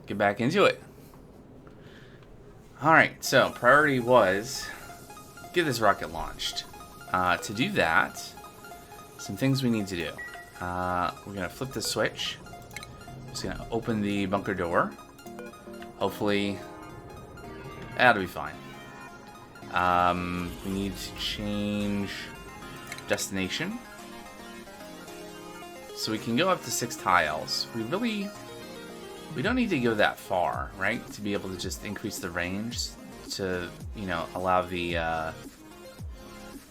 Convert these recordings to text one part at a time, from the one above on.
get back into it. Alright, so priority was get this rocket launched. To do that, some things we need to do. We're going to flip the switch. Just going to open the bunker door. Hopefully, that'll be fine. We need to change destination. So we can go up to 6 tiles. We don't need to go that far, right? To be able to just increase the range to, allow the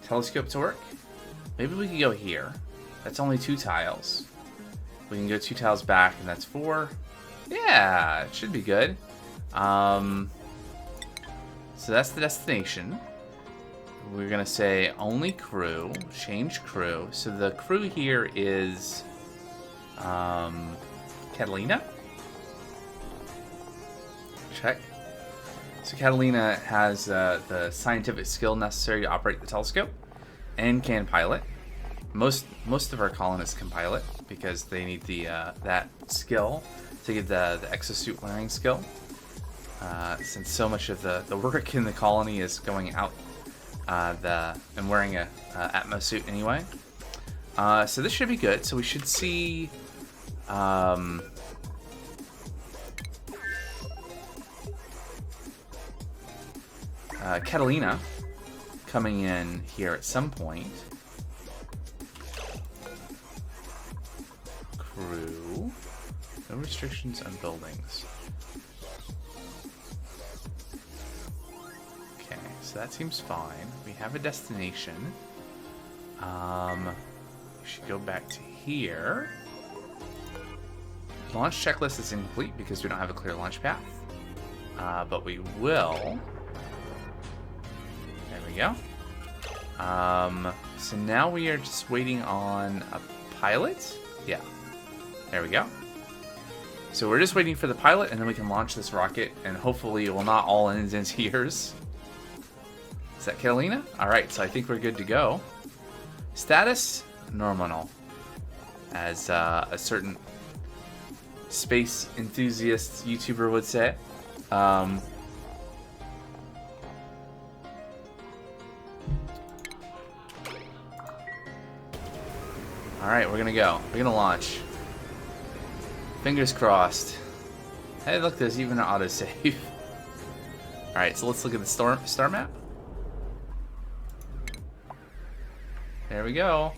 telescope to work. Maybe we could go here. That's only 2 tiles. We can go 2 tiles back, and that's 4. Yeah, it should be good. So that's the destination. We're gonna say only crew, change crew. So the crew here is Catalina. Check. So Catalina has the scientific skill necessary to operate the telescope and can pilot. Most of our colonists can pilot because they need the that skill to get the exosuit wearing skill. Since so much of the work in the colony is going out and wearing a Atmos suit anyway. So this should be good. So we should see Catalina coming in here at some point. Crew. No restrictions on buildings. Okay, so that seems fine. We have a destination. We should go back to here. Launch checklist is incomplete because we don't have a clear launch path. But we will. There we go. So now we are just waiting on a pilot. Yeah. There we go. So we're just waiting for the pilot, and then we can launch this rocket, and hopefully it will not all end in tears. Is that Catalina? Alright, so I think we're good to go. Status? Nominal. As a certain space enthusiast YouTuber would say. Alright, we're gonna go. We're gonna launch. Fingers crossed. Hey, look, there's even an autosave. Alright, so let's look at the star map. There we go.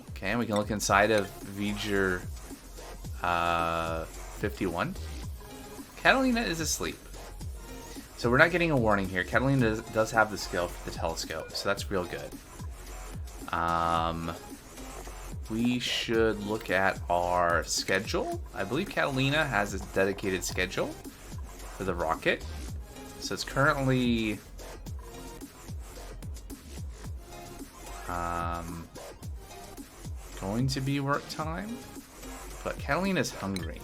Okay, and we can look inside of V'ger 51. Catalina is asleep. So we're not getting a warning here. Catalina does have the skill for the telescope, so that's real good. We should look at our schedule. I believe Catalina has a dedicated schedule for the rocket. So it's currently going to be work time, but Catalina's hungry.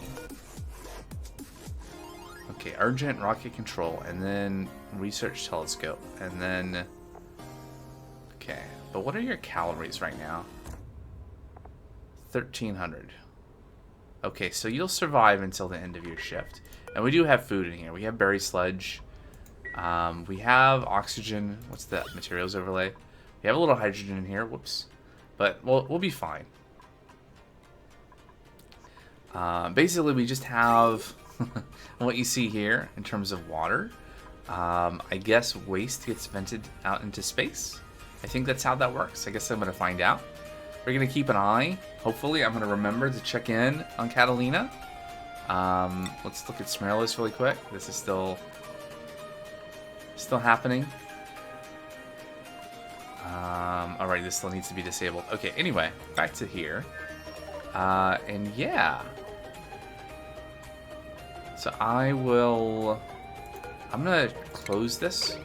Okay, urgent rocket control, and then research telescope, and then okay. But what are your calories right now? 1,300. Okay, so you'll survive until the end of your shift. And we do have food in here. We have berry sludge. We have oxygen. What's that? Materials overlay. We have a little hydrogen in here. Whoops. But we'll be fine. Basically, we just have what you see here in terms of water. I guess waste gets vented out into space. I think that's how that works. I guess I'm going to find out. We're going to keep an eye. Hopefully, I'm going to remember to check in on Catalina. Let's look at Smeralus really quick. This is still happening. Alright, this still needs to be disabled. Okay, anyway, back to here. And yeah. So I'm going to close this.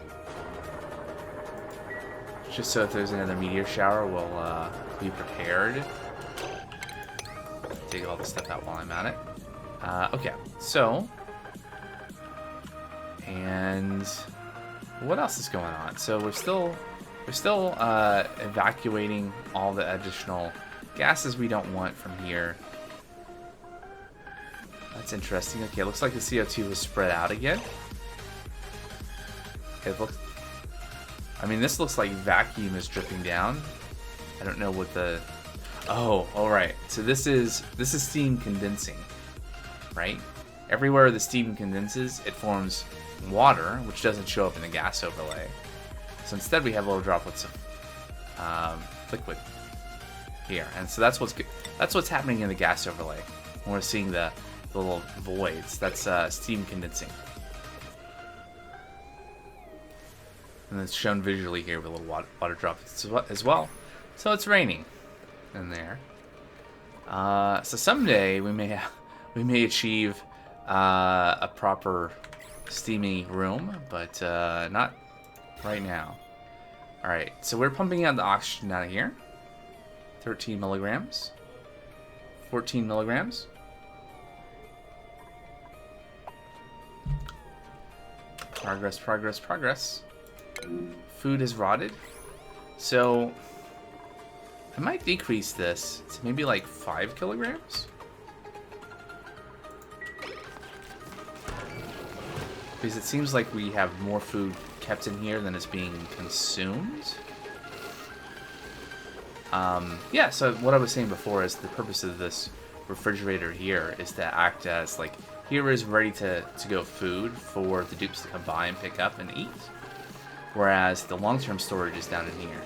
Just so if there's another meteor shower, we'll be prepared. Take all the stuff out while I'm at it. Okay, so... And... what else is going on? So we're still evacuating all the additional gases we don't want from here. That's interesting. Okay, looks like the CO2 was spread out again. Okay, it looks... I mean, this looks like vacuum is dripping down. I don't know what the... Oh, alright. So this is steam condensing, right? Everywhere the steam condenses, it forms water, which doesn't show up in the gas overlay. So instead we have little droplets of liquid here. And so that's what's happening in the gas overlay. When we're seeing the little voids. That's steam condensing. And it's shown visually here with little water droplets as well. So it's raining in there. So someday we may achieve a proper steamy room, but not right now. All right, so we're pumping out the oxygen out of here. 13 milligrams. 14 milligrams. Progress, progress, progress. Food is rotted. So I might decrease this to maybe like 5 kilograms. Because it seems like we have more food kept in here than is being consumed. Yeah, so what I was saying before is the purpose of this refrigerator here is to act as like, here is ready to go food for the dupes to come by and pick up and eat. Whereas the long-term storage is down in here.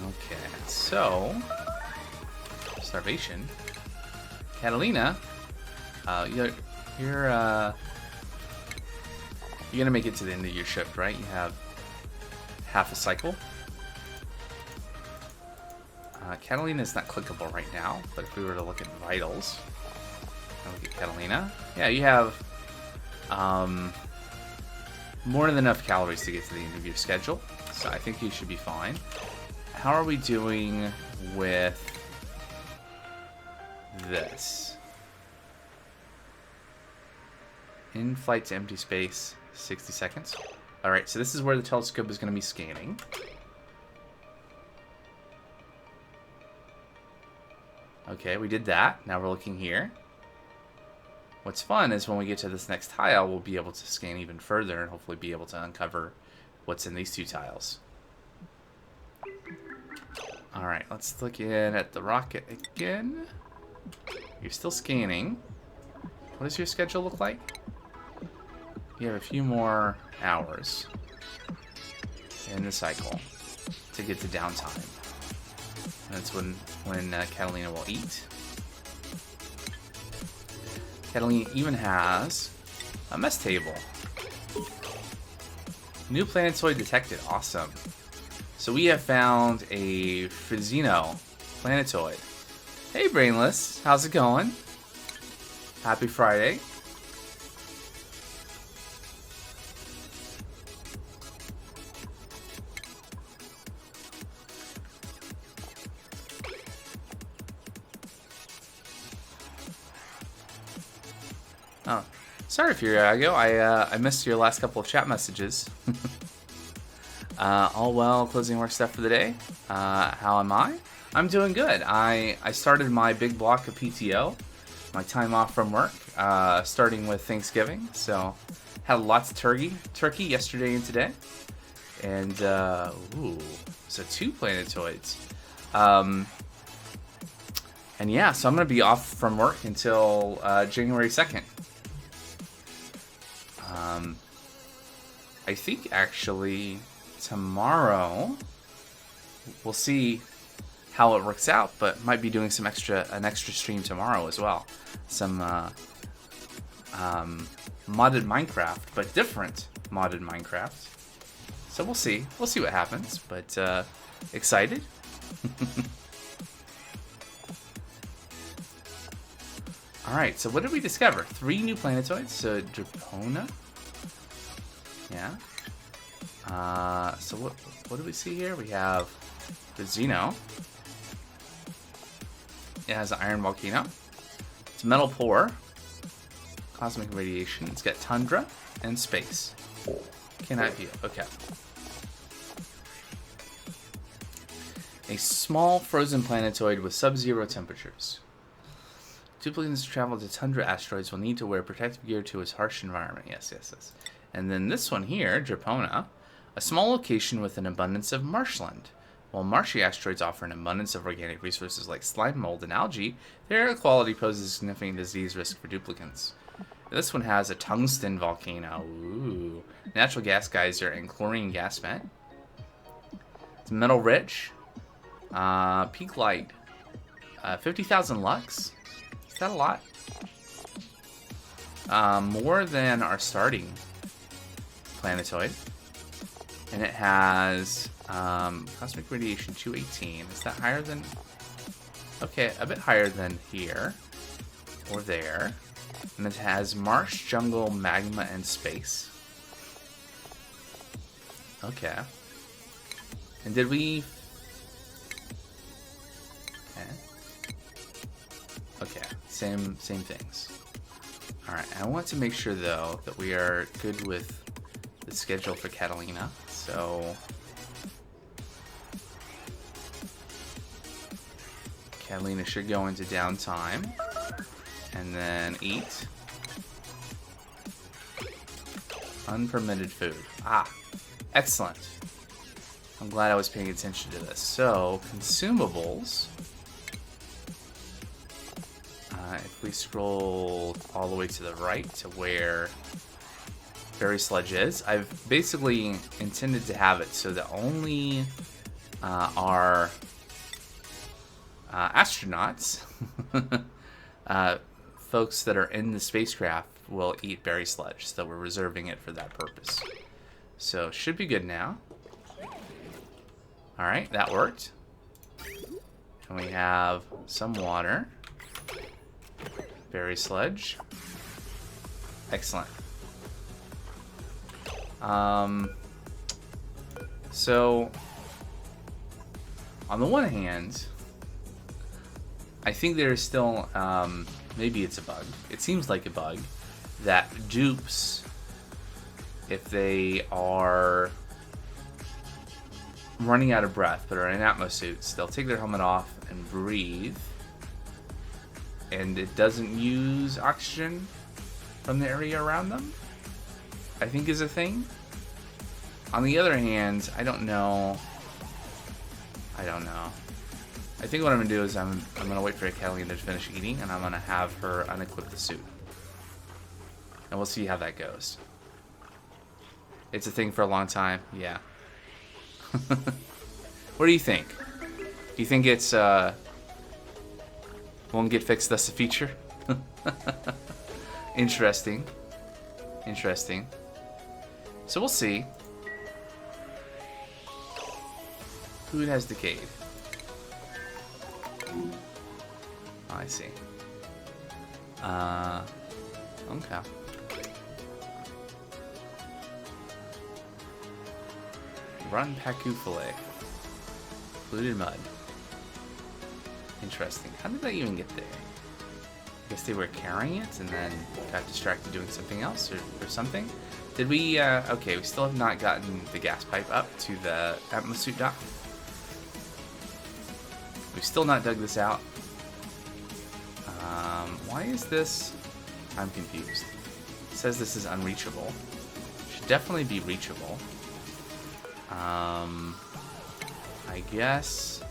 Okay, so starvation. Catalina, you're gonna make it to the end of your shift, right? You have half a cycle. Catalina is not clickable right now, but if we were to look at vitals, and look at Catalina, yeah, you have more than enough calories to get to the end of your schedule, so I think you should be fine. How are we doing with this? In flight to empty space, 60 seconds. Alright, so this is where the telescope is going to be scanning. Okay, we did that. Now we're looking here. What's fun is when we get to this next tile, we'll be able to scan even further and hopefully be able to uncover what's in these two tiles. Alright, let's look in at the rocket again. You're still scanning. What does your schedule look like? You have a few more hours in the cycle to get to downtime. That's when Catalina will eat. Catalina even has a mess table. New planetoid detected. Awesome. So we have found a Frizzino planetoid. Hey, Brainless. How's it going? Happy Friday. Oh, sorry, Furiago. I missed your last couple of chat messages. All well, closing work stuff for the day. How am I? I'm doing good. I started my big block of PTO, my time off from work, starting with Thanksgiving. So had lots of turkey yesterday and today, and ooh, so 2 planetoids. And yeah, so I'm gonna be off from work until January 2nd. I think actually tomorrow we'll see how it works out, but might be doing an extra stream tomorrow as well. Some modded Minecraft, but different modded Minecraft. So we'll see what happens, but excited. Alright, so what did we discover? 3 new planetoids. So Drapona. Yeah. So what do we see here? We have the Xeno. It has an iron volcano. It's metal pore. Cosmic radiation. It's got tundra and space. Cannot view. Okay. A small frozen planetoid with sub-zero temperatures. Duplicants to travel to tundra asteroids will need to wear protective gear to its harsh environment. Yes, yes, yes. And then this one here, Drapona, a small location with an abundance of marshland. While marshy asteroids offer an abundance of organic resources like slime, mold, and algae, their air quality poses a significant disease risk for duplicants. This one has a tungsten volcano, ooh, natural gas geyser, and chlorine gas vent. It's metal rich. Peak light, 50,000 lux. Is that a lot? More than our starting planetoid. And it has cosmic radiation 218. Is that higher than? Okay, a bit higher than here or there. And it has marsh, jungle, magma, and space. Okay. And did we? Okay, same things. Alright, I want to make sure though that we are good with the schedule for Catalina. So Catalina should go into downtime and then eat. Unpermitted food. Ah, excellent. I'm glad I was paying attention to this. So, consumables. If we scroll all the way to the right to where Berry Sludge is, I've basically intended to have it so that only our astronauts, folks that are in the spacecraft, will eat Berry Sludge. So we're reserving it for that purpose. So should be good now. Alright, that worked. And we have some water. Berry Sludge. Excellent. So, on the one hand, I think there is still, maybe it's a bug. It seems like a bug that dupes, if they are running out of breath but are in atmosuits, they'll take their helmet off and breathe, and it doesn't use oxygen from the area around them, I think is a thing. On the other hand, I don't know. I think what I'm gonna do is I'm gonna wait for Catalina to finish eating, and I'm gonna have her unequip the suit, and we'll see how that goes. It's a thing for a long time, yeah. What do you think? Do you think it's won't get fixed, thus a feature? Interesting. So we'll see. Food has decayed. Oh, I see. Okay. Run Paku fillet. Polluted mud. Interesting. How did they even get there? I guess they were carrying it and then got distracted doing something else or something. Did we, okay, we still have not gotten the gas pipe up to the atmosuit dock. We've still not dug this out. Why is this? I'm confused. It says this is unreachable. Should definitely be reachable. I guess.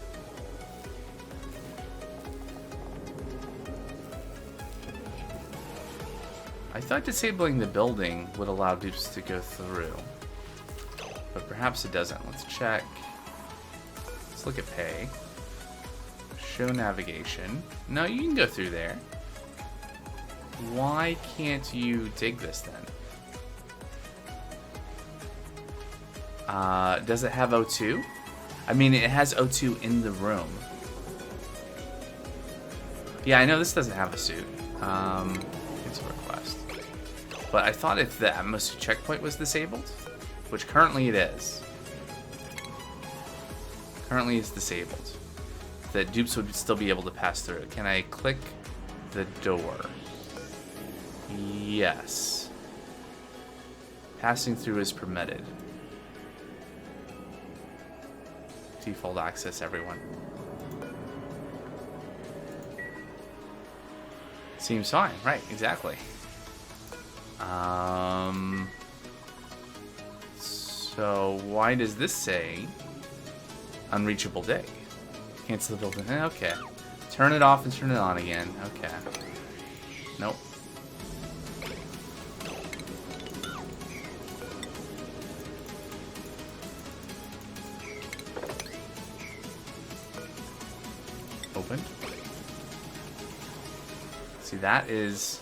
I thought disabling the building would allow dupes to go through, but perhaps it doesn't. Let's check. Let's look at pay. Show navigation. No, you can go through there. Why can't you dig this then? Does it have O2? I mean, it has O2 in the room. Yeah, I know this doesn't have a suit. It's a request. But I thought if the atmosuit checkpoint was disabled, which currently it is. Currently it's disabled. That dupes would still be able to pass through. Can I click the door? Yes. Passing through is permitted. default access everyone. Seems fine, right? Exactly. So why does this say unreachable day? Cancel the building. Okay. Turn it off and turn it on again. Okay. Nope. Open. See, that is...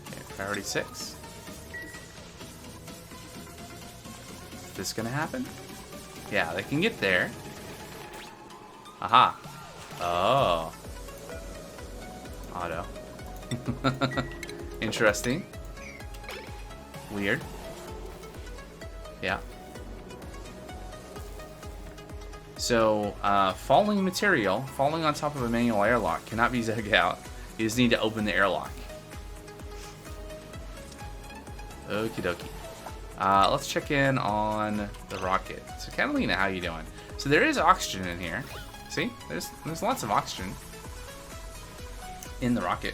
Okay, priority 6. Is this gonna happen? Yeah, they can get there. Aha. Oh. Auto. Interesting. Weird. Yeah. So, falling material, falling on top of a manual airlock cannot be dug out. You just need to open the airlock. Okie dokie. Let's check in on the rocket. So, Catalina, how you doing? So there is oxygen in here. See? There's lots of oxygen in the rocket.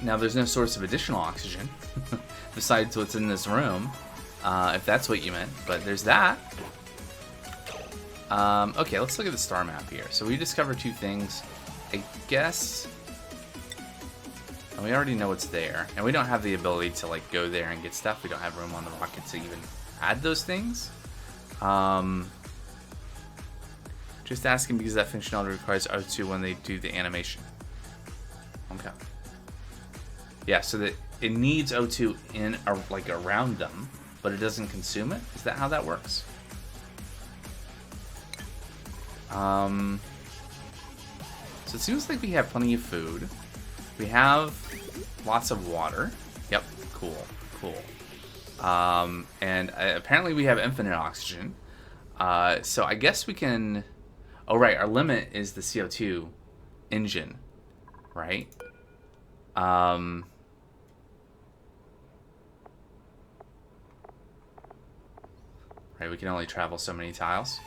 Now, there's no source of additional oxygen besides what's in this room, if that's what you meant. But there's that. Okay, let's look at the star map here. So we discovered 2 things. I guess... And we already know what's there. And we don't have the ability to, like, go there and get stuff. We don't have room on the rocket to even add those things. Just asking because that functionality requires O2 when they do the animation. Okay. Yeah, so that it needs O2 in, like, around them, but it doesn't consume it? Is that how that works? So it seems like we have plenty of food. We have lots of water. Yep, cool, cool. And apparently we have infinite oxygen. So I guess we can... Oh, right, our limit is the CO2 engine, right? Right, we can only travel so many tiles.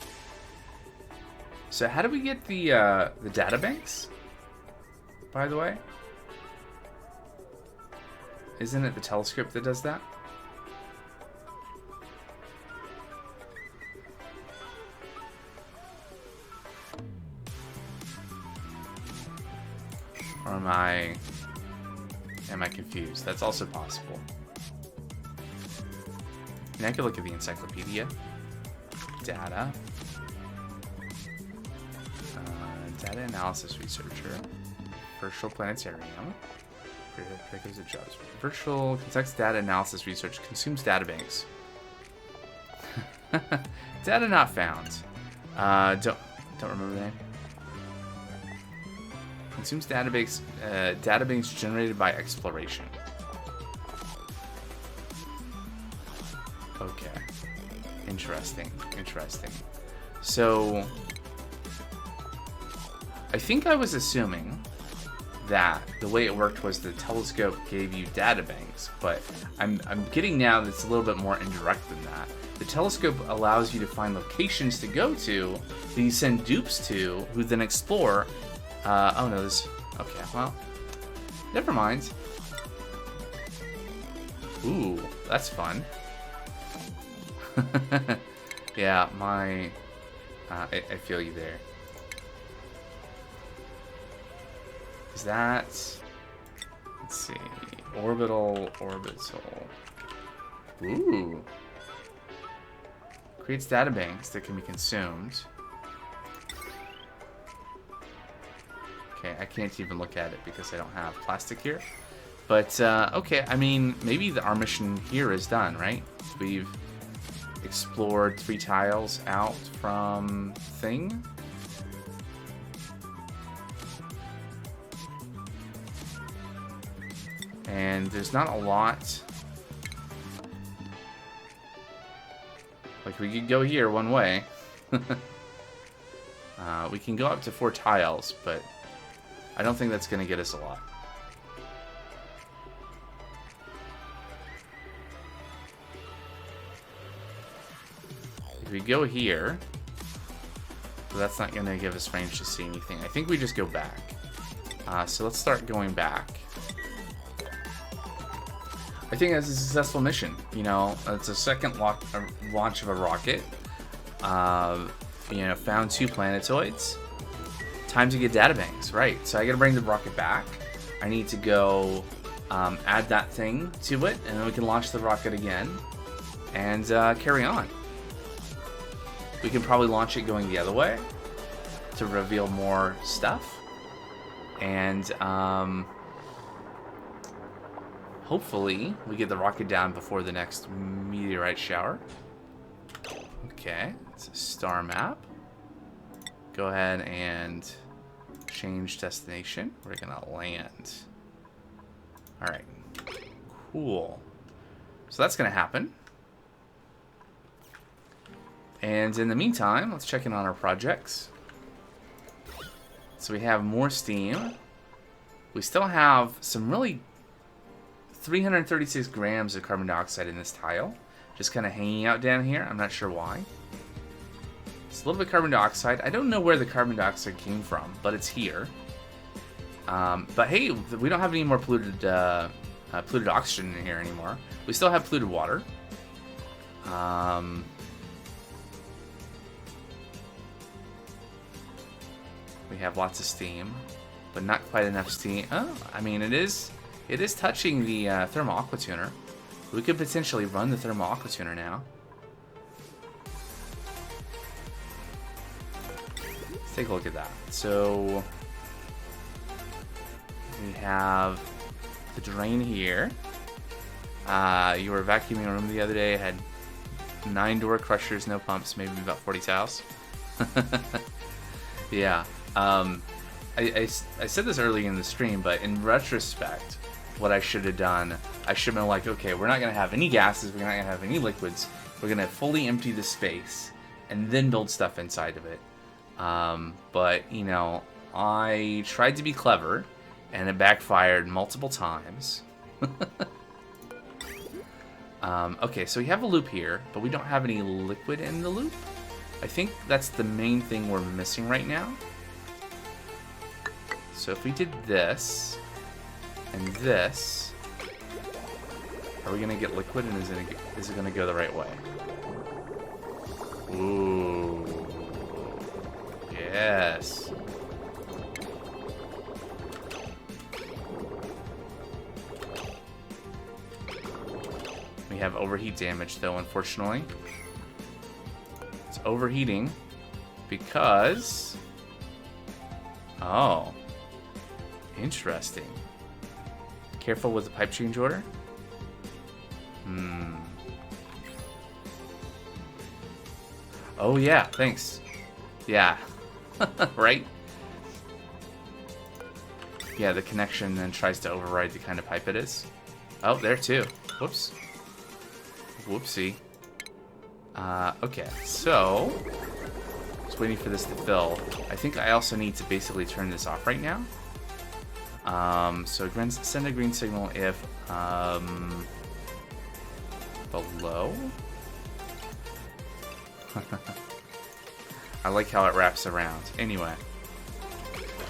So how do we get the data banks, by the way? Isn't it the telescope that does that? Or am I confused? That's also possible. And I could look at the encyclopedia. Data. Data analysis researcher. Virtual planetarium. Prerequisite jobs. Virtual context data analysis research consumes databanks. Data not found. Don't remember the name. Consumes databanks generated by exploration. Okay. Interesting. Interesting. So, I think I was assuming that the way it worked was the telescope gave you databanks, but I'm getting now that it's a little bit more indirect than that. The telescope allows you to find locations to go to that you send dupes to, who then explore. Oh no, this... Okay, well, never mind. Ooh, that's fun. Yeah, my... I feel you there. Is that... Let's see. Orbital. Ooh. Creates databanks that can be consumed. Okay, I can't even look at it because I don't have plastic here. But, okay, I mean, maybe our mission here is done, right? We've explored 3 tiles out from thing. And there's not a lot. Like, we could go here one way. We can go up to 4 tiles, but I don't think that's going to get us a lot. If we go here, so that's not going to give us range to see anything. I think we just go back. So let's start going back. I think that's a successful mission. You know, it's a second launch of a rocket. You know, found 2 planetoids. Time to get databanks, right? So I gotta bring the rocket back. I need to go add that thing to it, and then we can launch the rocket again and carry on. We can probably launch it going the other way to reveal more stuff, and hopefully we get the rocket down before the next meteorite shower. Okay, it's a star map. Go ahead and change destination. We're gonna land. All right, cool. So that's gonna happen. And in the meantime, let's check in on our projects. So we have more steam. We still have some really 336 grams of carbon dioxide in this tile, just kind of hanging out down here. I'm not sure why. It's a little bit of carbon dioxide. I don't know where the carbon dioxide came from, but it's here. But hey, we don't have any more polluted oxygen in here anymore. We still have polluted water. We have lots of steam, but not quite enough steam. Oh, I mean, it is touching the thermal aqua tuner. We could potentially run the thermal aqua tuner now. Let's take a look at that. So we have the drain here. You were vacuuming a room the other day. It had 9 door crushers, no pumps, maybe about 40 towels. Yeah. I said this early in the stream, but in retrospect, what I should have done, I should have been like, okay, we're not going to have any gases, we're not going to have any liquids, we're going to fully empty the space, and then build stuff inside of it. But, you know, I tried to be clever, and it backfired multiple times. Okay, so we have a loop here, but we don't have any liquid in the loop. I think that's the main thing we're missing right now. So if we did this and this, are we gonna get liquid, and is it gonna go the right way? Ooh, yes. We have overheat damage though, unfortunately. It's overheating because, oh, interesting. Careful with the pipe change order. Oh yeah, thanks. Yeah. Right? Yeah, the connection then tries to override the kind of pipe it is. Oh, there too. Whoops. Whoopsie. Okay, so just waiting for this to fill. I think I also need to basically turn this off right now. So send a green signal if below. I like how it wraps around. Anyway,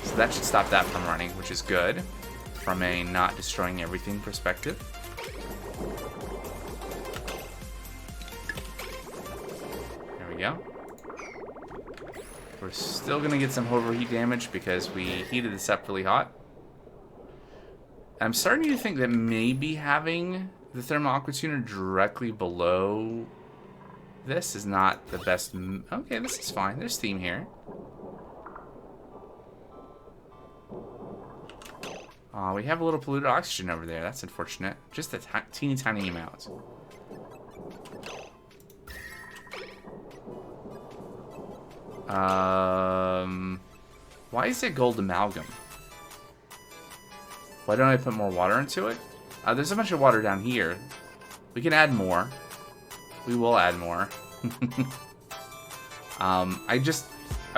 so that should stop that from running, which is good from a not destroying everything perspective. There we go. We're still gonna get some overheat damage because we heated this up really hot. I'm starting to think that maybe having the thermal aqua tuner directly below this is not the best. Okay, this is fine. There's steam here. We have a little polluted oxygen over there. That's unfortunate. Just a teeny tiny amount. Why is it gold amalgam? Why don't I put more water into it? There's a bunch of water down here. We can add more. We will add more. I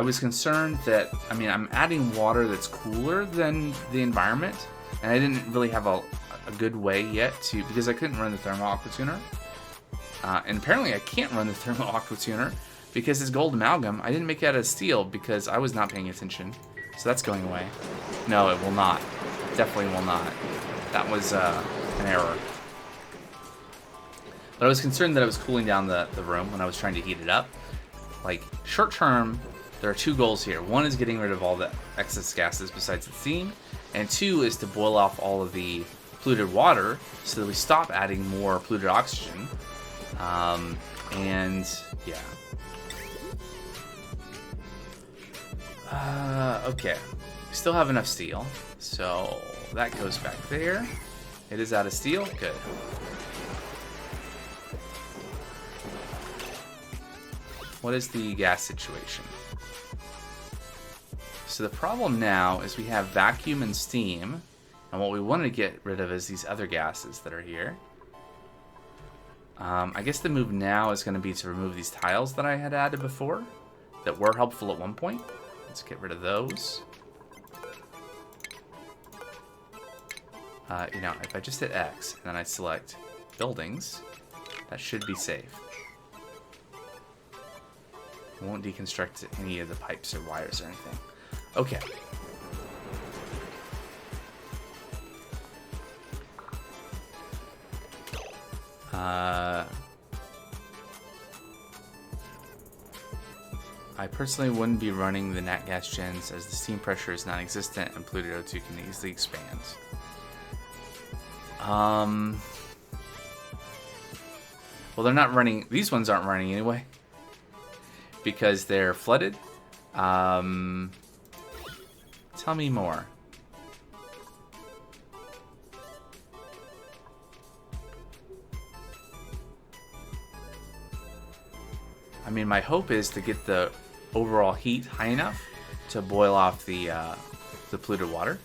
I was concerned that, I mean, I'm adding water that's cooler than the environment, and I didn't really have a good way yet to, because I couldn't run the thermal aqua tuner. And apparently I can't run the thermal aqua tuner because it's gold amalgam. I didn't make it out of steel because I was not paying attention. So that's going away. No, it will not. Definitely will not. That was an error. But I was concerned that it was cooling down the room when I was trying to heat it up. Like, short term, there are two goals here. One is getting rid of all the excess gases besides the steam. And two is to boil off all of the polluted water so that we stop adding more polluted oxygen. And, yeah. Okay. We still have enough steel. So, that goes back there. It is out of steel. Good. What is the gas situation? So the problem now is we have vacuum and steam, and what we want to get rid of is these other gases that are here. I guess the move now is going to be to remove these tiles that I had added before that were helpful at one point. Let's get rid of those. You know, if I just hit X and then I select buildings, that should be safe. It won't deconstruct any of the pipes or wires or anything. Okay. I personally wouldn't be running the nat gas gens as the steam pressure is non-existent and polluted O2 can easily expand. Well, they're not running. These ones aren't running anyway because they're flooded. Tell me more. I mean, my hope is to get the overall heat high enough to boil off the polluted water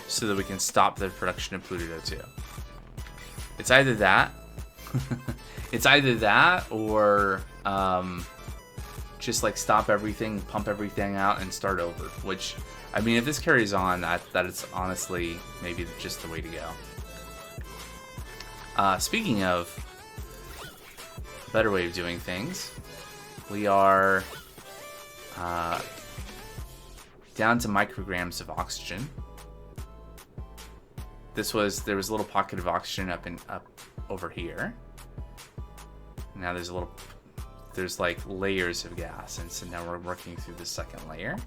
so that we can stop the production of polluted O2. It's either that. It's either that or just like stop everything, pump everything out, and start over. Which, I mean, if this carries on, that is honestly maybe just the way to go. Speaking of a better way of doing things, we are down to micrograms of oxygen. There was a little pocket of oxygen up over here. Now there's like layers of gas, and so now we're working through the second layer.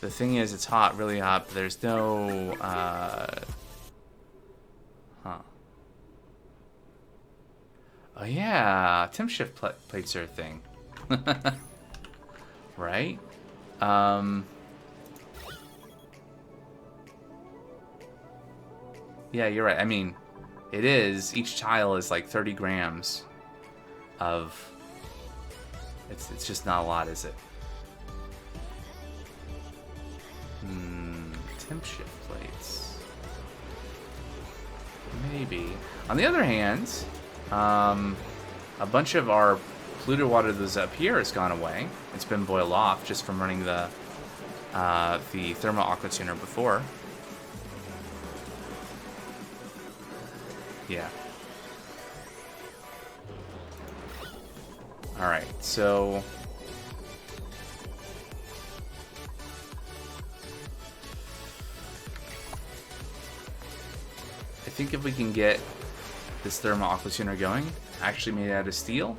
The thing is, it's hot, really hot, but there's no, Oh yeah, temp shift plates are a thing. Right? Yeah, you're right. I mean, it is. Each tile is like 30 grams of... It's just not a lot, is it? Temp shift plates. Maybe. On the other hand, a bunch of our polluted water that's up here has gone away. It's been boiled off just from running the thermal aqua tuner before. Yeah. Alright, so... I think if we can get this thermal aqua tuner going, actually made out of steel,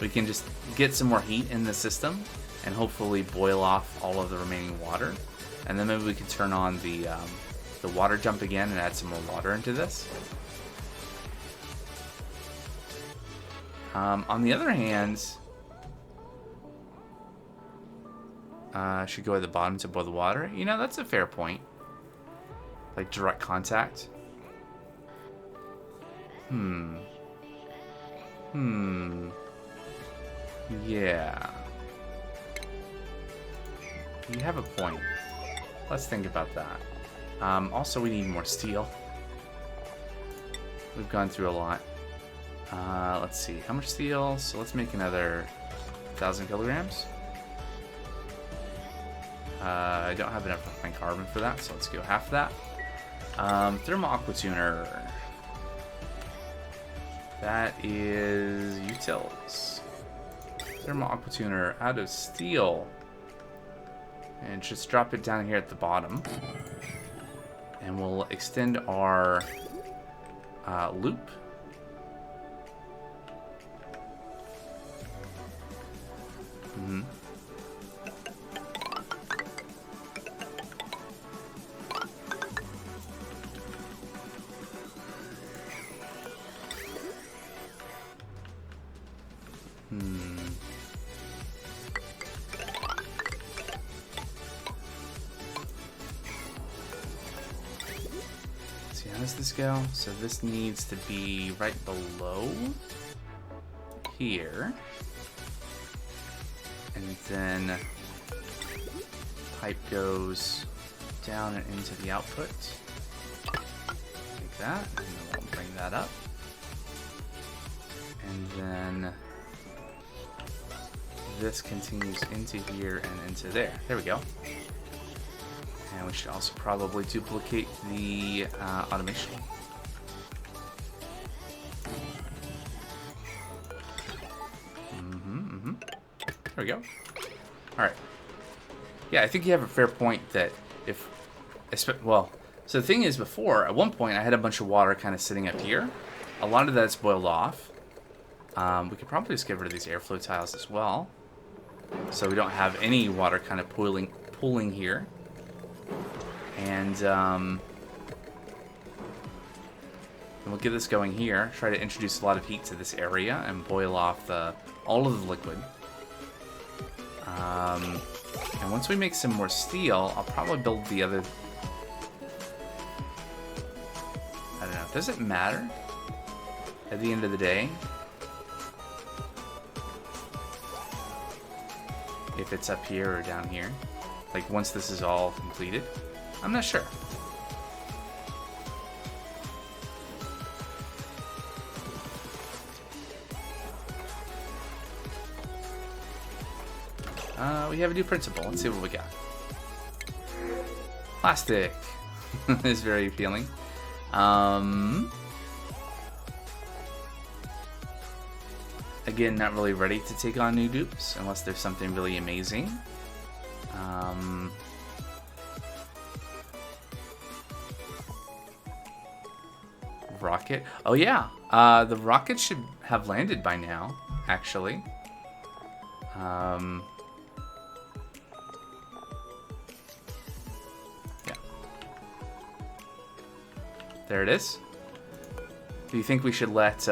we can just get some more heat in the system and hopefully boil off all of the remaining water. And then maybe we can turn on the water jump again and add some more water into this. On the other hand, should go at the bottom to boil the water. You know, that's a fair point. Like direct contact. Yeah. You have a point. Let's think about that. Also, we need more steel. We've gone through a lot. Let's see, how much steel? So let's make another 1,000 kilograms. I don't have enough refined carbon for that, so let's go half that. Thermal aqua tuner. That is utils. Thermal aqua tuner out of steel. And just drop it down here at the bottom. And we'll extend our loop. See, how does this go? So this needs to be right below here. And then pipe goes down and into the output. Like that. And then we'll bring that up. And then this continues into here and into there. There we go. And we should also probably duplicate the automation. There we go. Alright. Yeah, I think you have a fair point that if... Well, so the thing is, before, at one point, I had a bunch of water kind of sitting up here. A lot of that's boiled off. We could probably just get rid of these airflow tiles as well. So we don't have any water kind of pooling here. And we'll get this going here. Try to introduce a lot of heat to this area and boil off all of the liquid. And once we make some more steel, I'll probably build the other... I don't know. Does it matter at the end of the day if it's up here or down here? Like, once this is all completed? I'm not sure. We have a new principle. Let's see what we got. Plastic is very appealing. Again, not really ready to take on new dupes unless there's something really amazing. Rocket. Oh yeah, the rocket should have landed by now, actually. Yeah. There it is. Do you think we should let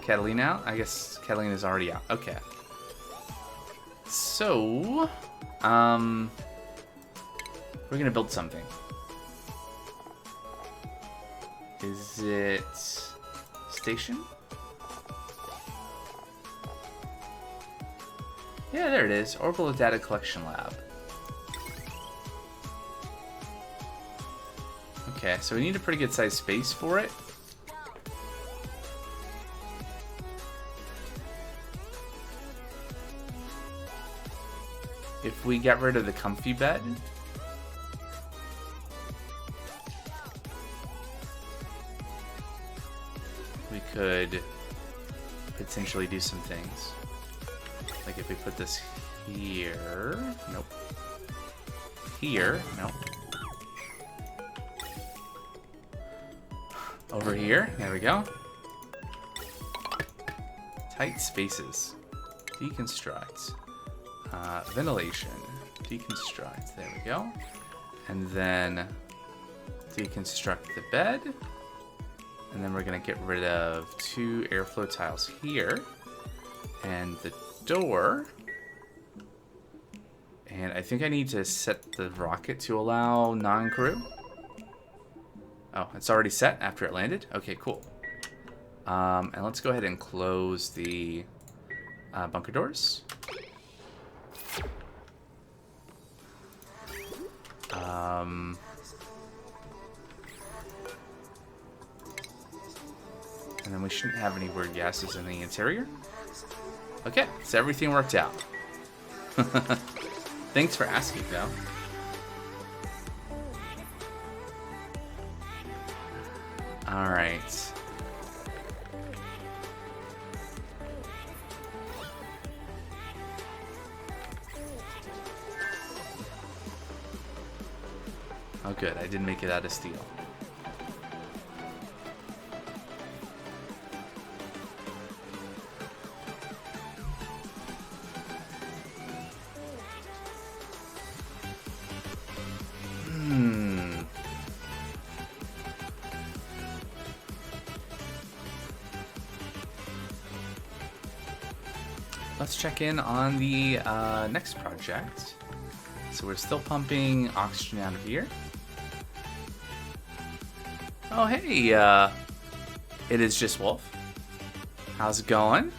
Catalina out? I guess Catalina's already out. Okay. So, we're gonna build something. Is it station? Yeah, there it is. Orbital Data Collection Lab. Okay, so we need a pretty good sized space for it. If we get rid of the comfy bed, we could potentially do some things. Like if we put this here, nope. Here, nope. Over here, there we go. Tight spaces. Deconstruct. Ventilation. Deconstruct. There we go. And then deconstruct the bed. And then we're going to get rid of 2 airflow tiles here. And the door. And I think I need to set the rocket to allow non-crew. Oh, it's already set after it landed? Okay, cool. And let's go ahead and close the bunker doors. And then we shouldn't have any weird gases in the interior. Okay, so everything worked out. Thanks for asking, though. Alright. Oh good, I didn't make it out of steel. Let's check in on the next project. So we're still pumping oxygen out of here. Oh hey, it is just Wolf. How's it going?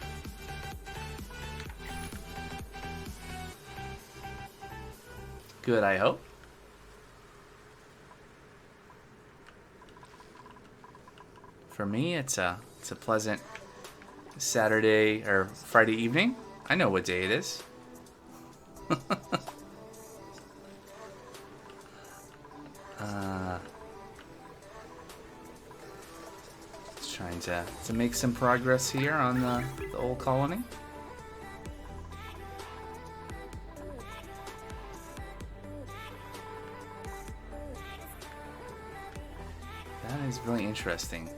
Good, I hope. For me, it's a pleasant Saturday or Friday evening. I know what day it is. Just trying to make some progress here on the old colony. That is really interesting.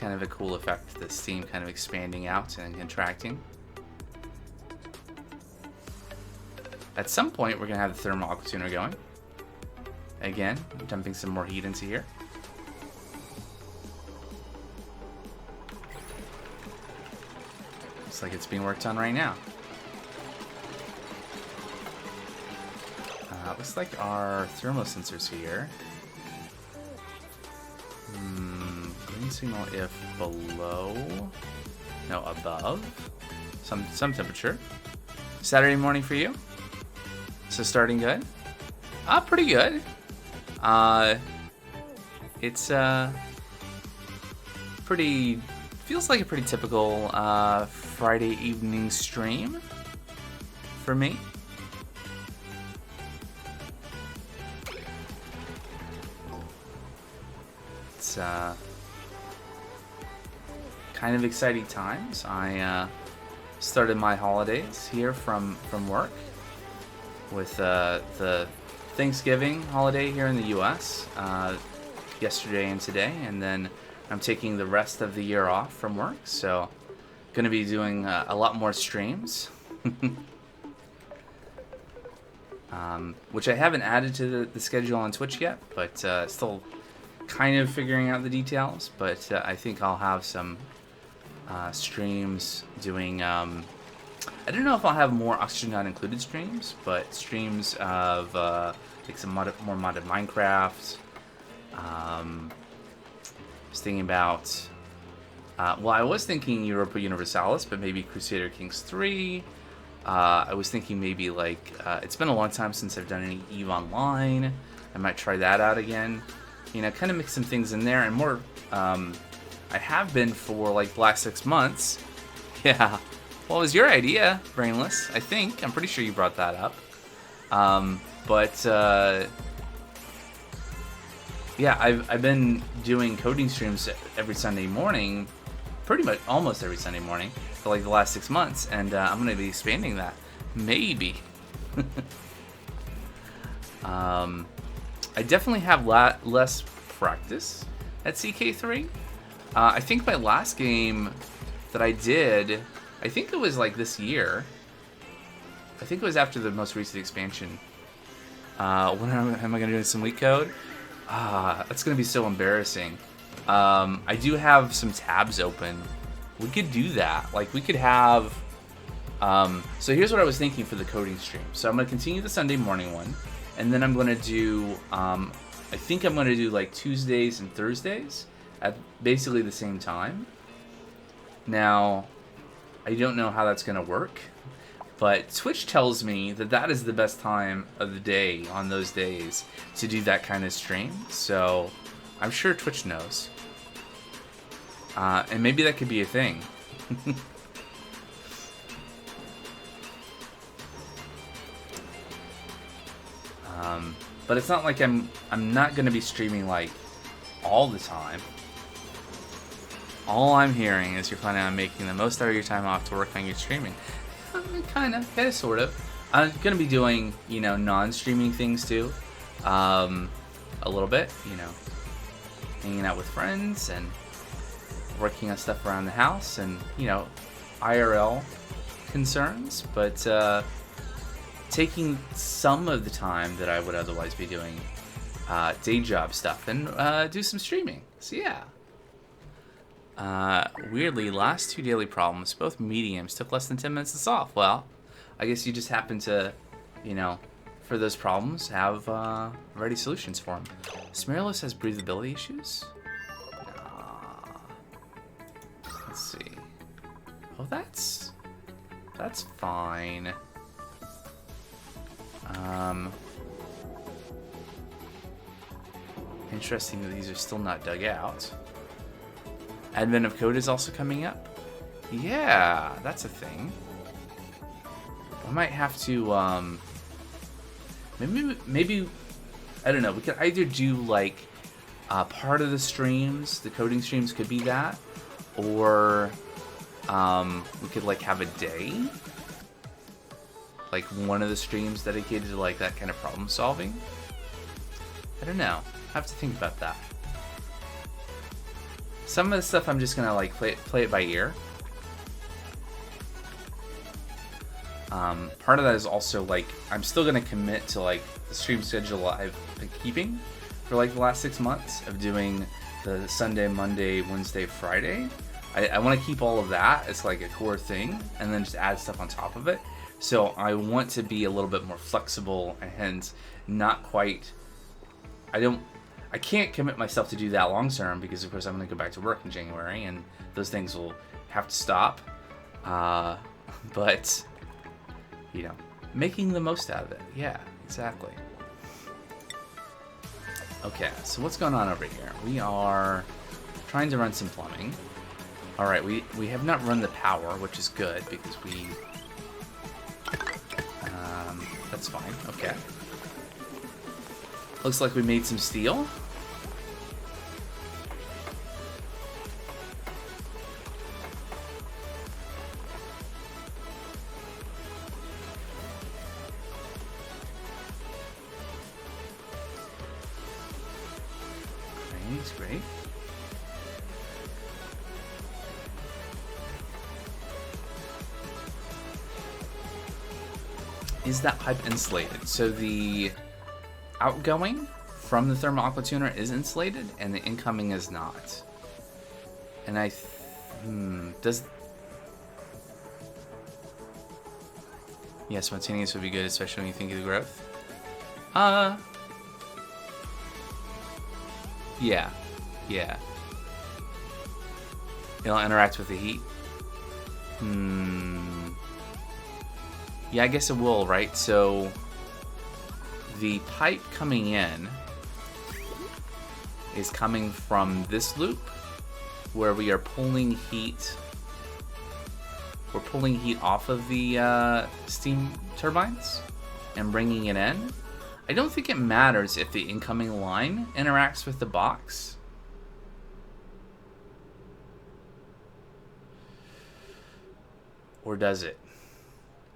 Kind of a cool effect, the steam kind of expanding out and contracting. At some point we're gonna have the thermal aqua tuner going again, dumping some more heat into here. Looks like it's being worked on right now. Looks like our thermosensors here. Green signal if below, no, above some temperature. Saturday morning for you. So starting good. Pretty good. It's pretty, feels like a pretty typical Friday evening stream for me. It's kind of exciting times. I started my holidays here from work with the Thanksgiving holiday here in the U.S. Yesterday and today, and then I'm taking the rest of the year off from work, so going to be doing a lot more streams, which I haven't added to the schedule on Twitch yet, but still kind of figuring out the details. But I think I'll have some streams doing, I don't know if I'll have more Oxygen Not Included streams, but streams of like some more modded Minecraft. Was thinking about, well, I was thinking Europa Universalis, but maybe Crusader Kings 3. I was thinking maybe like, it's been a long time since I've done any EVE Online. I might try that out again. You know, kind of mix some things in there, and more, I have been for like the last 6 months. Yeah. Well, it was your idea, Brainless, I think. I'm pretty sure you brought that up. Yeah, I've been doing coding streams every Sunday morning, pretty much almost every Sunday morning for like the last 6 months, and I'm going to be expanding that, maybe. I definitely have less practice at CK3. I think my last game that I did, I think it was like this year. I think it was after the most recent expansion. When am I going to do some leak code? That's going to be so embarrassing. I do have some tabs open. We could do that. Like, we could have... so here's what I was thinking for the coding stream. So I'm going to continue the Sunday morning one. And then I'm going to do... I think I'm going to do, like, Tuesdays and Thursdays at basically the same time. Now, I don't know how that's going to work. But Twitch tells me that that is the best time of the day on those days to do that kind of stream. So I'm sure Twitch knows. And maybe that could be a thing. But it's not like I'm not going to be streaming like all the time. All I'm hearing is you're planning on making the most out of your time off to work on your streaming. Kind of, sort of. I'm going to be doing, you know, non-streaming things too. A little bit, you know, hanging out with friends and working on stuff around the house and, you know, IRL concerns. But taking some of the time that I would otherwise be doing day job stuff and do some streaming. So yeah. Weirdly, last 2 daily problems, both mediums, took less than 10 minutes to solve. Well, I guess you just happen to, you know, for those problems, have ready solutions for them. Smirless has breathability issues? Let's see. Oh, that's fine. Interesting that these are still not dug out. Advent of code is also coming up. Yeah, that's a thing. I might have to, maybe, I don't know, we could either do, like, part of the streams, the coding streams could be that, or, we could, like, have a day, like, one of the streams dedicated to, like, that kind of problem solving. I don't know. I have to think about that. Some of the stuff I'm just gonna, like, play it by ear. Part of that is also, like, I'm still gonna commit to, like, the stream schedule I've been keeping for, like, the last 6 months of doing the Sunday, Monday, Wednesday, Friday. I want to keep all of that as, like, a core thing, and then just add stuff on top of it. So I want to be a little bit more flexible, and hence not quite... I can't commit myself to do that long term, because, of course, I'm going to go back to work in January, and those things will have to stop. But... you know, making the most out of it. Yeah, exactly. Okay, so what's going on over here? We are trying to run some plumbing. Alright, we have not run the power, which is good, because we... that's fine. Okay. Looks like we made some steel. Great. Is that pipe insulated? So the outgoing from the thermal aqua tuner is insulated, and the incoming is not. And yeah, spontaneous would be good, especially when you think of the growth. Yeah. It'll interact with the heat. Yeah, I guess it will, right? So the pipe coming in is coming from this loop where we are pulling heat. We're pulling heat off of the steam turbines and bringing it in. I don't think it matters if the incoming line interacts with the box. Or does it?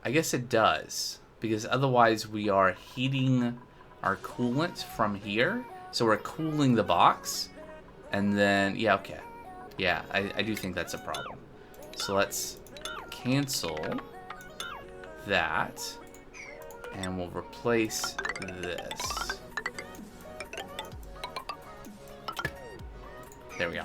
I guess it does, because otherwise we are heating our coolant from here. So we're cooling the box, and then, yeah, okay. Yeah, I do think that's a problem. So let's cancel that. And we'll replace this. There we go.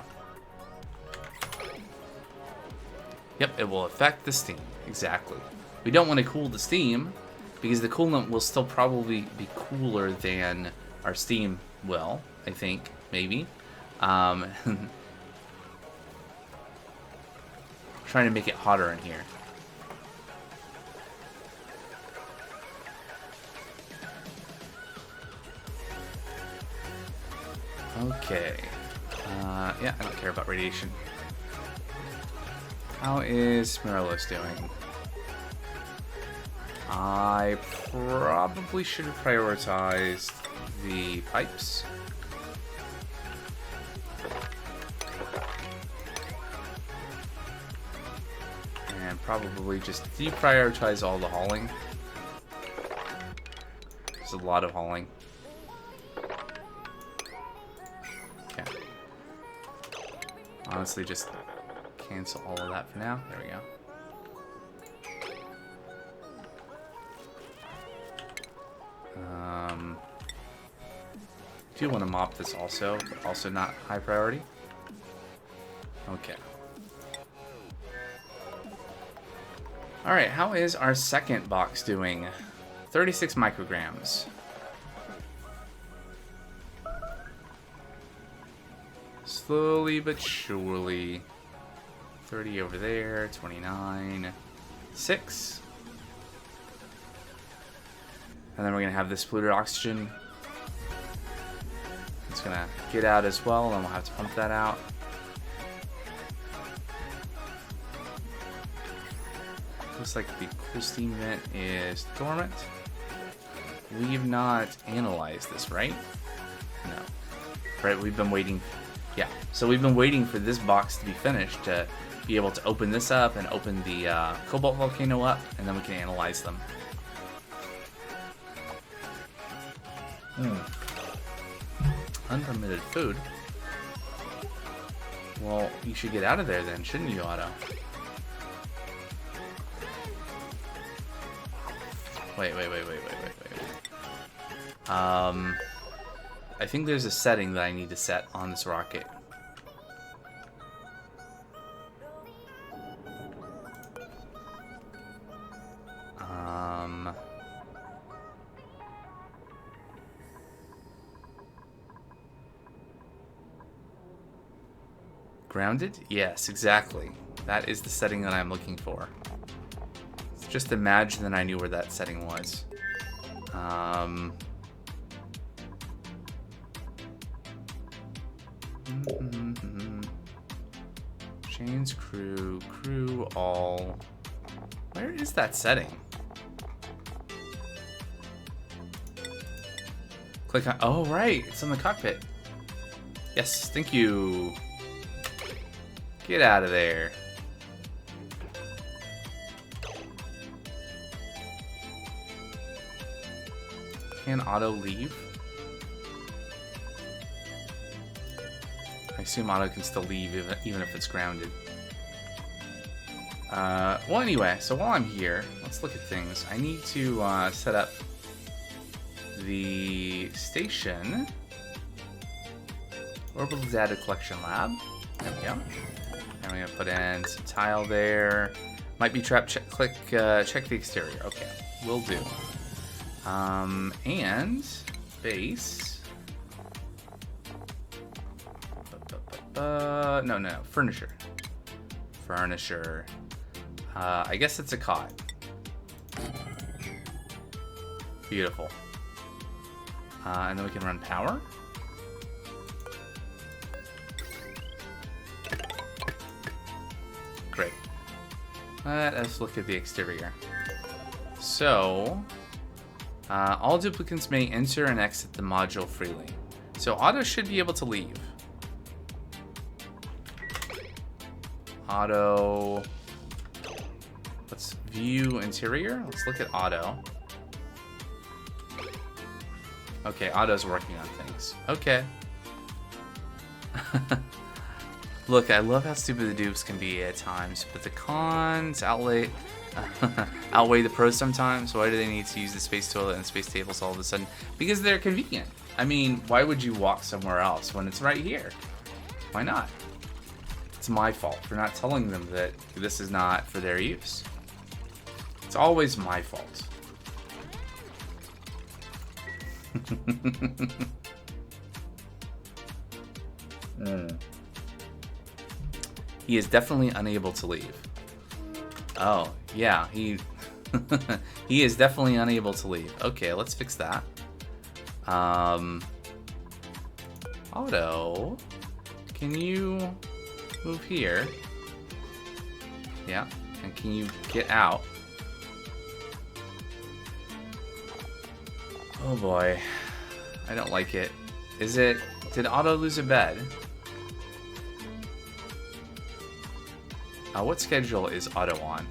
Yep, it will affect the steam. Exactly. We don't want to cool the steam, because the coolant will still probably be cooler than our steam will, I think, maybe. Trying to make it hotter in here. Okay. Yeah, I don't care about radiation. How is Smerelos doing? I probably should have prioritized the pipes. And probably just deprioritize all the hauling. There's a lot of hauling. Okay. Honestly, just cancel all of that for now. There we go. Do want to mop this also, but also not high priority. Okay. Alright, how is our second box doing? 36 micrograms. Slowly but surely. 30 over there, 29, 6. And then we're going to have this polluted oxygen. It's going to get out as well, and we'll have to pump that out. Looks like the cool steam vent is dormant. We've not analyzed this, right? No. Right, we've been waiting. Yeah, so we've been waiting for this box to be finished to be able to open this up and open the cobalt volcano up, and then we can analyze them. Unpermitted food? Well, you should get out of there then, shouldn't you, Otto? Wait. I think there's a setting that I need to set on this rocket. Grounded? Yes, exactly. That is the setting that I'm looking for. Just imagine that I knew where that setting was. Chains, crew, all. Where is that setting? Click on. Oh, right. It's in the cockpit. Yes, thank you. Get out of there. Can Otto leave? I assume Otto can still leave even if it's grounded. Well, anyway, so while I'm here, let's look at things. I need to set up the station. Orbital Data Collection Lab. There we go. And we're going to put in some tile there. Might be trapped. Check the exterior. Okay, will do. And base. No. Furniture. I guess it's a cot. Beautiful. And then we can run power. Great. Let us look at the exterior. So, all duplicants may enter and exit the module freely. So Otto should be able to leave. Otto. Let's view interior. Let's look at Otto. Okay, Otto's working on things. Okay. Look, I love how stupid the dupes can be at times, but the cons outweigh the pros sometimes. Why do they need to use the space toilet and space tables all of a sudden? Because they're convenient. I mean, why would you walk somewhere else when it's right here? Why not? It's my fault for not telling them that this is not for their use. It's always my fault. He is definitely unable to leave. Oh, yeah, he is definitely unable to leave. Okay, let's fix that. Auto, can you move here? Yeah, and can you get out? Oh boy, I don't like it. Did Auto lose a bed? What schedule is Auto on?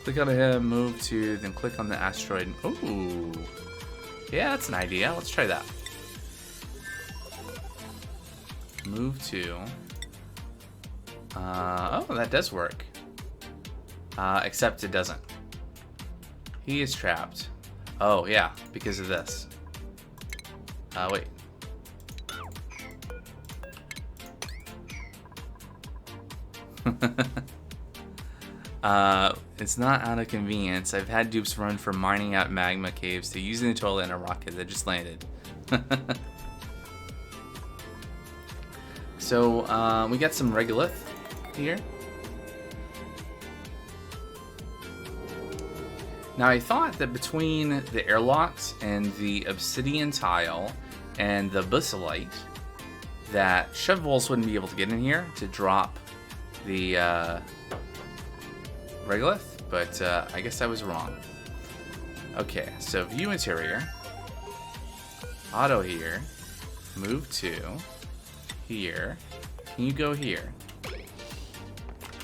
Click on him, move to, then click on the asteroid. Ooh, yeah, that's an idea. Let's try that. Move to. Oh, that does work. Except it doesn't. He is trapped. Oh, yeah, because of this. Wait. It's not out of convenience. I've had dupes run from mining out magma caves to using the toilet in a rocket that just landed. So, we got some regolith here. Now, I thought that between the airlocks and the obsidian tile and the bussolite, that shovels wouldn't be able to get in here to drop the regolith, but I guess I was wrong. Okay, so view interior, auto here, move to here. Can you go here?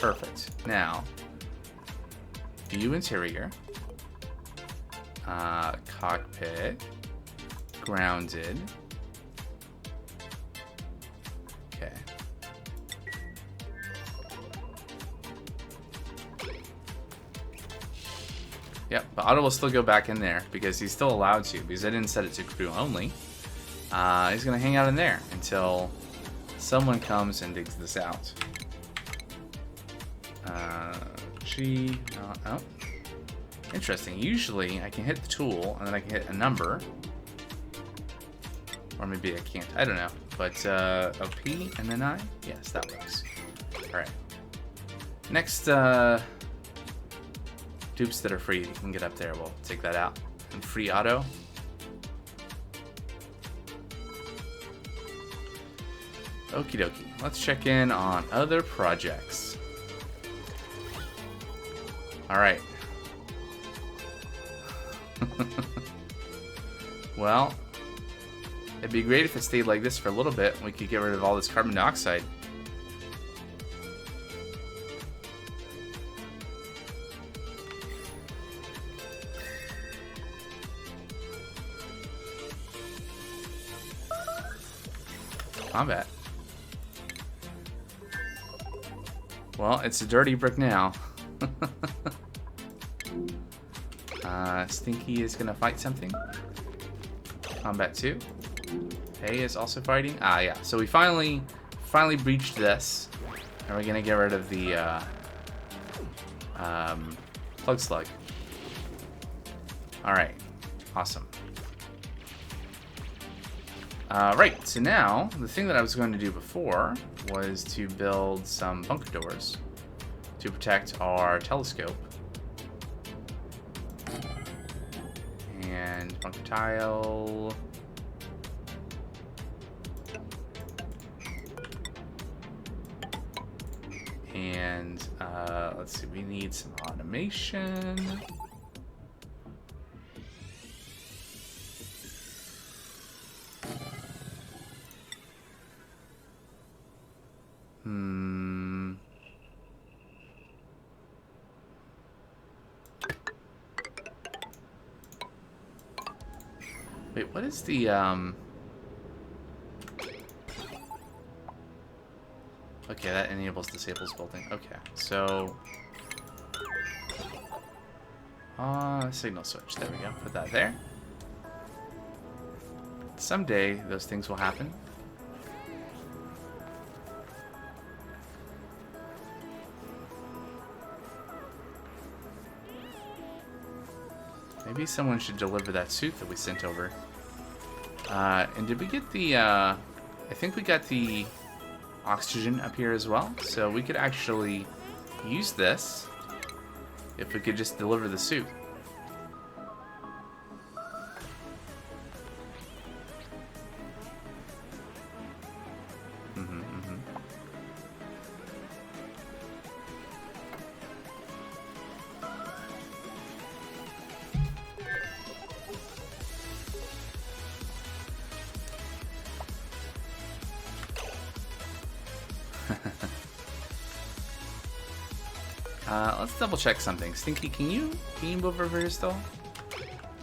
Perfect. Now, view interior, cockpit, grounded. Okay. Yep, but Otto will still go back in there because he's still allowed to, because I didn't set it to crew only. He's going to hang out in there until someone comes and digs this out. Oh. Interesting. Usually I can hit the tool and then I can hit a number. Or maybe I can't. I don't know. But OP and then I? Yes, that works. Alright. Next dupes that are free, you can get up there. We'll take that out. And free auto. Okie dokie. Let's check in on other projects. Alright. Well, it'd be great if it stayed like this for a little bit. We could get rid of all this carbon dioxide. Combat. Well, it's a dirty brick now. Stinky is gonna fight something. Combat 2. Hay is also fighting. Ah, yeah. So we finally breached this, and we're gonna get rid of the plug slug. All right, awesome. Right. So now the thing that I was going to do before was to build some bunker doors to protect our telescope. And bunker tile. And let's see, we need some automation. Wait, what is the okay, that enables disables building. Okay, so signal switch. There we go. Put that there. Someday those things will happen. Maybe someone should deliver that suit that we sent over. And did we get the, I think we got the oxygen up here as well. So we could actually use this if we could just deliver the suit. Let's double check something. Stinky, can you move over here still?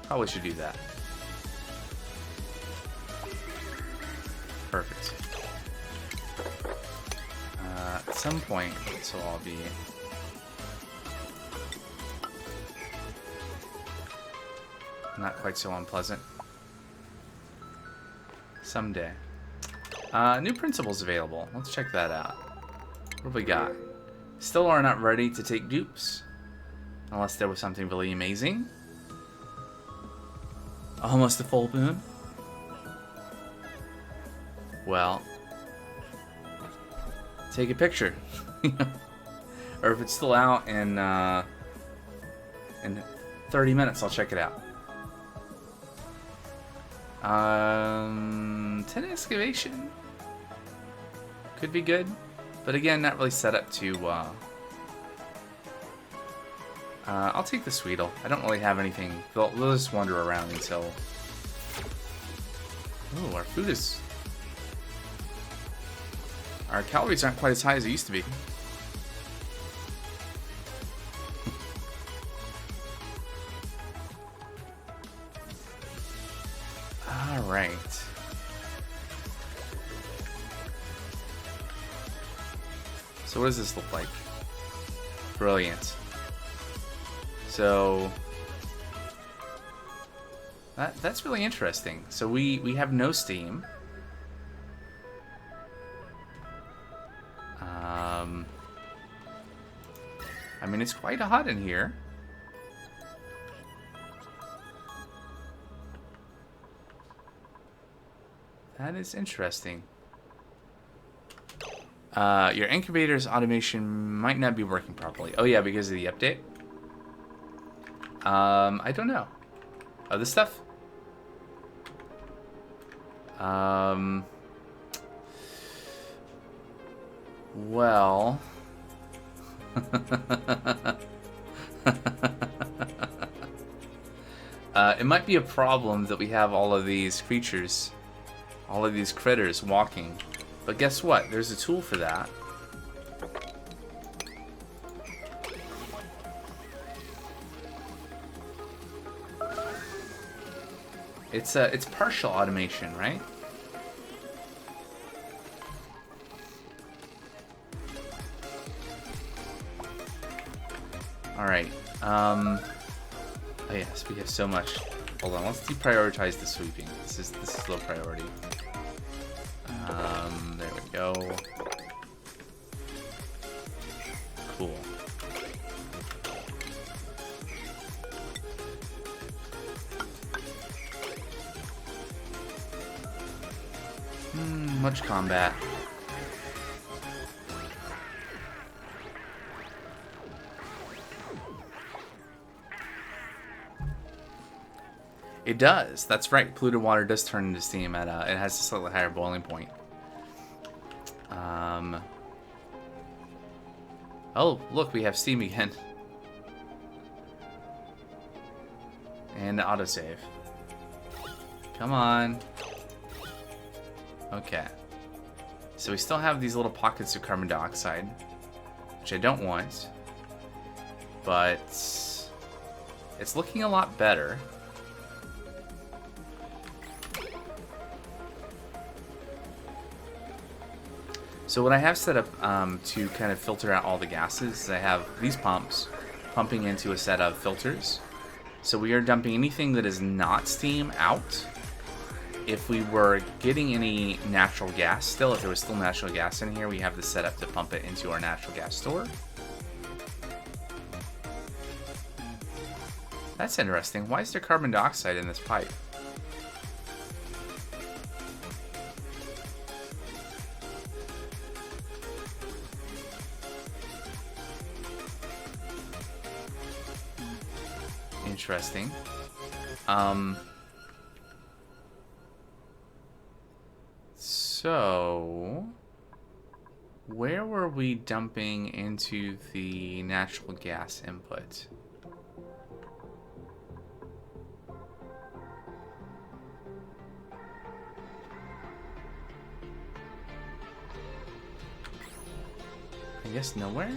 Probably should do that. Perfect. At some point, this will all be... not quite so unpleasant. Someday. New principles available. Let's check that out. What have we got? Still are not ready to take dupes. Unless there was something really amazing. Almost a full moon. Well, take a picture. Or if it's still out in 30 minutes, I'll check it out. 10 excavation. Could be good. But again, not really set up to... I'll take the Sweetle. I don't really have anything. We'll just wander around until... Ooh, our food is... Our calories aren't quite as high as they used to be. Alright. So what does this look like? Brilliant. So... That's really interesting. So we have no steam. I mean, it's quite hot in here. That is interesting. Your incubator's automation might not be working properly. Oh yeah, because of the update? I don't know. Other stuff? Well... it might be a problem that we have all of these creatures, all of these critters walking. But guess what? There's a tool for that. It's partial automation, right? Alright, oh yes, we have so much. Hold on, let's deprioritize the sweeping. This is low priority. There we go. Cool. Much combat. It does. That's right. Polluted water does turn into steam at it has a slightly higher boiling point. Oh, look, we have steam again. And autosave. Come on. Okay. So we still have these little pockets of carbon dioxide, which I don't want. But it's looking a lot better. So what I have set up to kind of filter out all the gases is I have these pumps pumping into a set of filters. So we are dumping anything that is not steam out. If we were getting any natural gas still, if there was still natural gas in here, we have this set up to pump it into our natural gas store. That's interesting. Why is there carbon dioxide in this pipe? Interesting. So, where were we dumping into the natural gas input? I guess nowhere?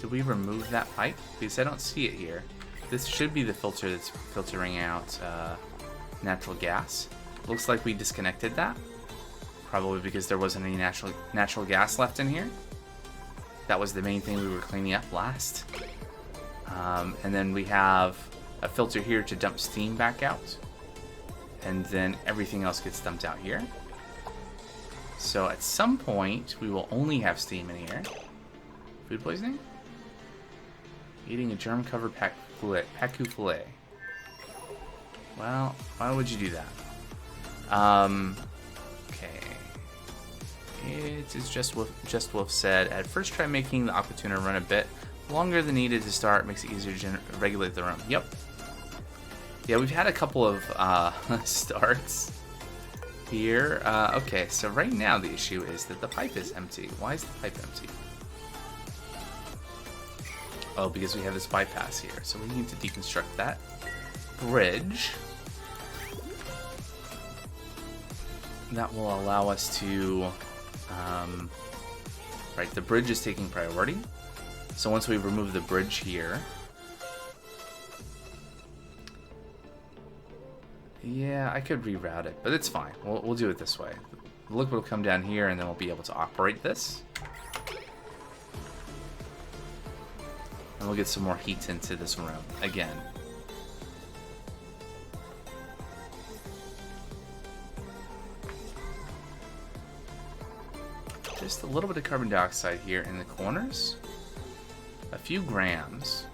Did we remove that pipe? Because I don't see it here. This should be the filter that's filtering out natural gas. Looks like we disconnected that. Probably because there wasn't any natural gas left in here. That was the main thing we were cleaning up last. And then we have a filter here to dump steam back out. And then everything else gets dumped out here. So at some point, we will only have steam in here. Food poisoning? Eating a germ-covered pacu fillet. Well, why would you do that? Okay. It is just Wolf said, at first try making the aqua tuna run a bit longer than needed to start. Makes it easier to regulate the room. Yep. Yeah, we've had a couple of starts here. Okay, so right now the issue is that the pipe is empty. Why is the pipe empty? Oh, because we have this bypass here. So we need to deconstruct that bridge. That will allow us to... right, the bridge is taking priority. So once we remove the bridge here... Yeah, I could reroute it, but it's fine. We'll do it this way. The liquid will come down here, and then we'll be able to operate this. And we'll get some more heat into this room again. Just a little bit of carbon dioxide here in the corners. A few grams.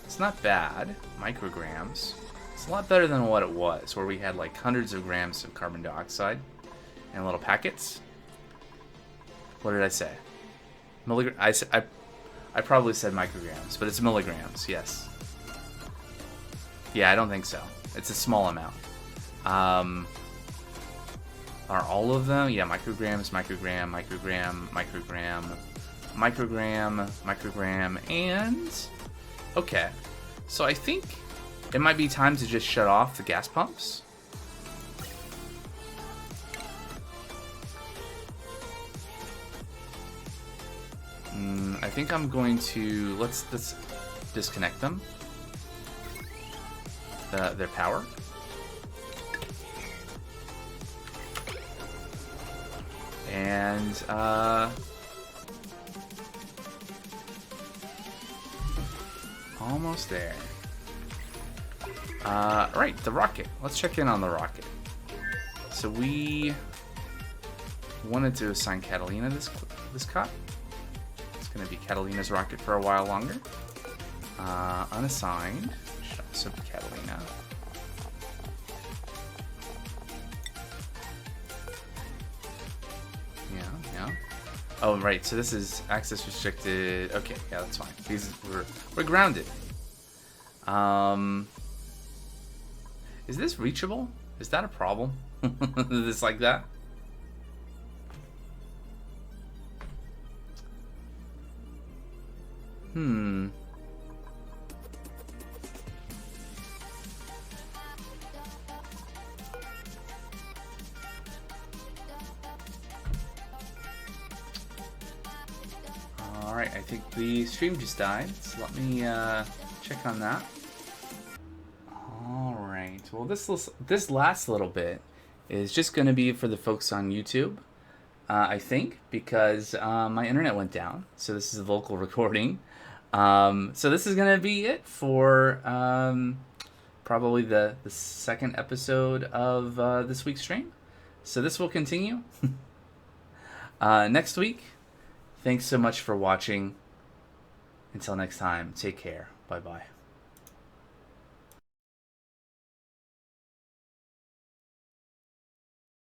It's not bad. Micrograms. It's a lot better than what it was, where we had like hundreds of grams of carbon dioxide in little packets. What did I say? I probably said micrograms, but it's milligrams, yes. Yeah, I don't think so. It's a small amount. Are all of them? Yeah, micrograms, microgram, microgram, microgram, microgram, microgram, and... Okay. So I think it might be time to just shut off the gas pumps. I think I'm going to... Let's disconnect them. Their power. And, almost there. Right, the rocket. Let's check in on the rocket. So we wanted to assign Catalina this cut. It's going to be Catalina's rocket for a while longer. Unassigned. Should also be Catalina. Yeah. Oh, right. So this is access restricted. Okay, yeah, that's fine. These we're grounded. Is this reachable? Is that a problem? This like that? Alright, I think the stream just died, so let me check on that. Alright, well this last little bit is just going to be for the folks on YouTube, I think, because my internet went down, so this is a local recording. So this is going to be it for probably the second episode of this week's stream. So this will continue next week. Thanks so much for watching. Until next time, take care. Bye-bye.